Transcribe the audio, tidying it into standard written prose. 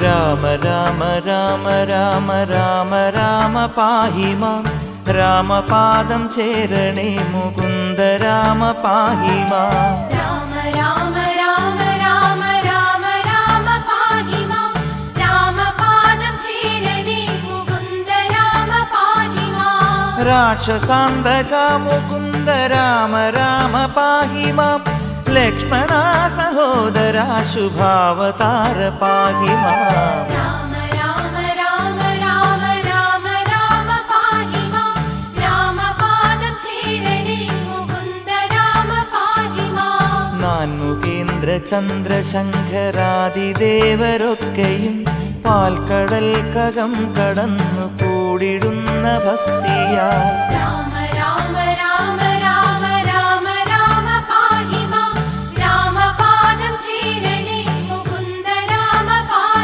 രാമ രാമ രാമ രാമ രാമ രാമ പാഹി മാം രാമപാദം ചേരണേ മുകുന്ദ രാമ പാഹി മാം രാമ രാമ രാമ രാമ രാമ രാമ പാഹി മാം രാമപാദം ചേരണേ മുകുന്ദ രാമ പാഹി മാം രാക്ഷസാന്തക മുകുന്ദ രാമ രാമ പാഹി മാം ലക്ഷ്മണ സഹോദര ശുഭാവതാര പാഹി മാം രാമ രാമ രാമ രാമ രാമ രാമ പാഹി മാം രാമപാദം ചേരണേ മുകുന്ദ രാമ പാഹി മാം നാൻമുഖേന്ദ്ര ചന്ദ്രശങ്കരാദിദേവരൊക്കെയും പാൽക്കടൽ കകം കടന്നു കൂടിടുന്ന ഭക്തിയാൽ രാമ